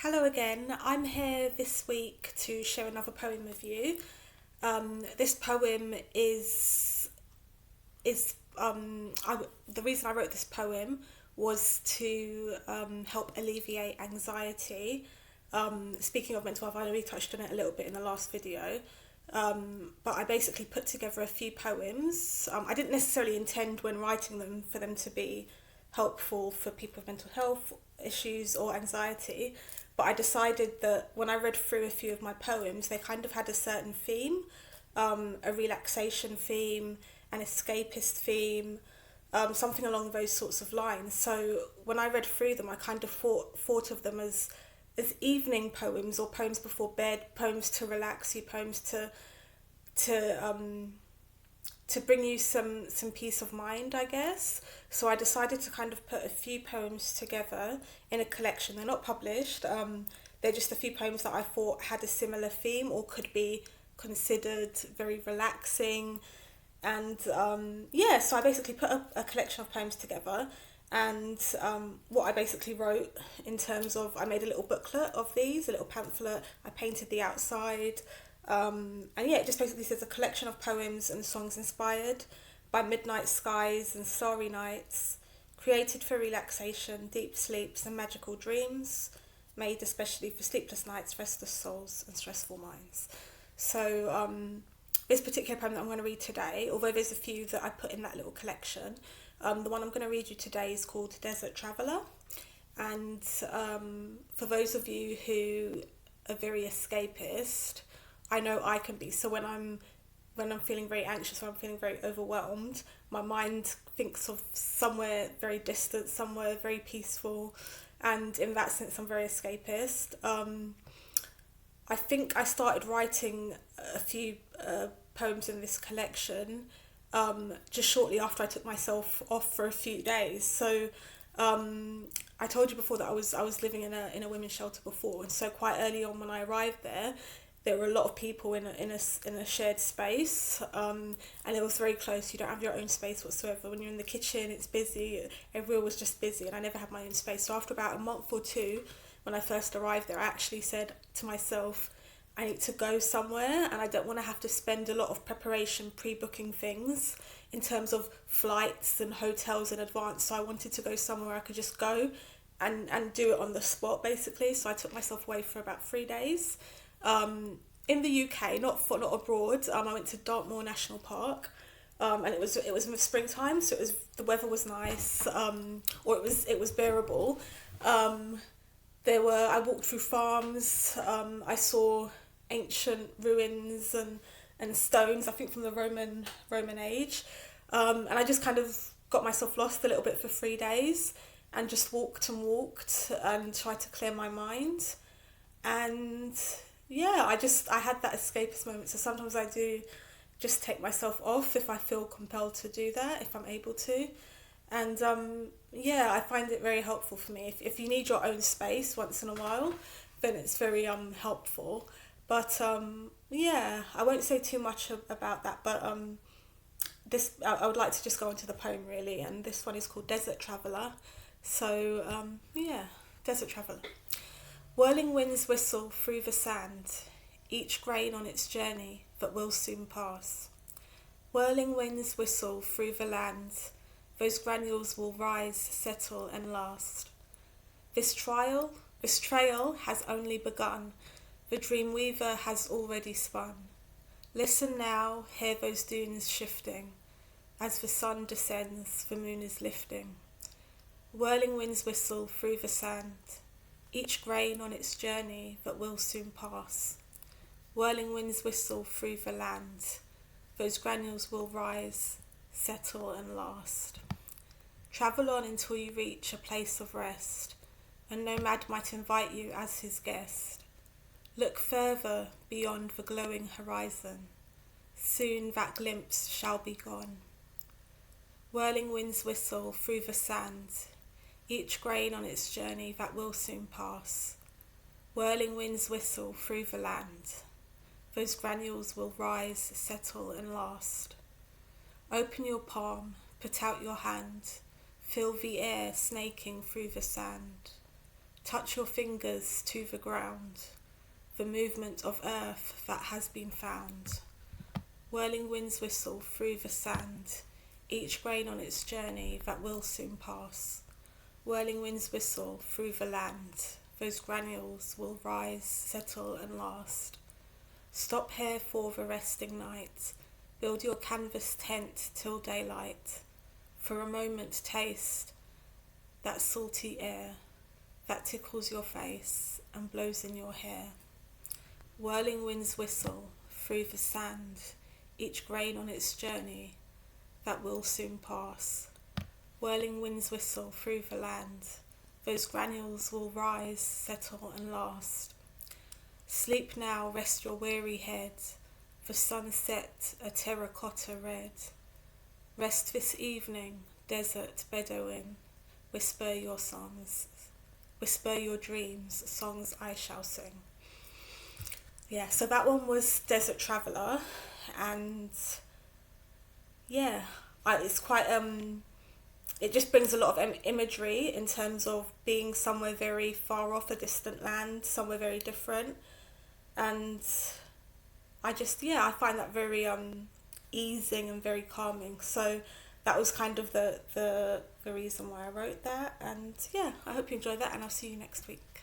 Hello again. I'm here this week to share another poem with you. This poem is the reason I wrote this poem was to help alleviate anxiety. Speaking of mental health, I already touched on it a little bit in the last video. But I basically put together a few poems. I didn't necessarily intend when writing them for them to be helpful for people with mental health issues or anxiety, but I decided that when I read through a few of my poems, they kind of had a certain theme, a relaxation theme, an escapist theme, something along those sorts of lines. So when I read through them, I kind of thought of them as evening poems or poems before bed, poems to relax you, poems to bring you some peace of mind, I guess. So I decided to kind of put a few poems together in a collection. They're not published. They're just a few poems that I thought had a similar theme or could be considered very relaxing. And so I basically put a collection of poems together. And what I basically wrote in terms of, I made a little booklet of these, a little pamphlet. I painted the outside. And yeah, it just basically says a collection of poems and songs inspired by midnight skies and starry nights, created for relaxation, deep sleeps and magical dreams, made especially for sleepless nights, restless souls and stressful minds. So this particular poem that I'm going to read today, although there's a few that I put in that little collection, the one I'm going to read you today is called Desert Traveller. And for those of you who are very escapist, I know I can be. So when I'm feeling very anxious or I'm feeling very overwhelmed, my mind thinks of somewhere very distant, somewhere very peaceful, and in that sense I'm very escapist. I think I started writing a few poems in this collection just shortly after I took myself off for a few days. So I told you before that I was living in a women's shelter before, and so quite early on when I arrived there were a lot of people in a shared space, and it was very close. You don't have your own space whatsoever. When you're in the kitchen, it's busy. Everyone was just busy, and I never had my own space. So after about a month or two, when I first arrived there, I actually said to myself, I need to go somewhere, and I don't want to have to spend a lot of preparation pre-booking things in terms of flights and hotels in advance. So I wanted to go somewhere where I could just go and do it on the spot, basically. So I took myself away for about 3 days. In the UK, not abroad. I went to Dartmoor National Park, and it was in the springtime, so the weather was nice, or it was bearable. I walked through farms. I saw ancient ruins and stones, I think from the Roman age, and I just kind of got myself lost a little bit for 3 days, and just walked and tried to clear my mind. And yeah, I had that escapist moment. So sometimes I do just take myself off if I feel compelled to do that, if I'm able to. And I find it very helpful for me. If you need your own space once in a while, then it's very helpful. But I won't say too much about that. But I would like to just go on to the poem really, and this one is called Desert Traveller. So Desert Traveller. Whirling winds whistle through the sand, each grain on its journey that will soon pass. Whirling winds whistle through the land, those granules will rise, settle and last. This trail has only begun, the dream weaver has already spun. Listen now, hear those dunes shifting, as the sun descends, the moon is lifting. Whirling winds whistle through the sand, each grain on its journey that will soon pass. Whirling winds whistle through the land, those granules will rise, settle and last. Travel on until you reach a place of rest, a nomad might invite you as his guest. Look further beyond the glowing horizon, soon that glimpse shall be gone. Whirling winds whistle through the sand, each grain on its journey that will soon pass. Whirling winds whistle through the land, those granules will rise, settle and last. Open your palm, put out your hand, feel the air snaking through the sand. Touch your fingers to the ground, the movement of earth that has been found. Whirling winds whistle through the sand, each grain on its journey that will soon pass. Whirling winds whistle through the land, those granules will rise, settle and last. Stop here for the resting night, build your canvas tent till daylight. For a moment taste that salty air that tickles your face and blows in your hair. Whirling winds whistle through the sand, each grain on its journey that will soon pass. Whirling winds whistle through the land, those granules will rise, settle and last. Sleep now, rest your weary head, the sunset a terracotta red. Rest this evening, desert Bedouin, whisper your songs, whisper your dreams, songs I shall sing. Yeah, so that one was Desert Traveller, and yeah, it's quite it just brings a lot of imagery in terms of being somewhere very far off, a distant land, somewhere very different, and I find that very easing and very calming. So that was kind of the reason why I wrote that, and yeah, I hope you enjoyed that, and I'll see you next week.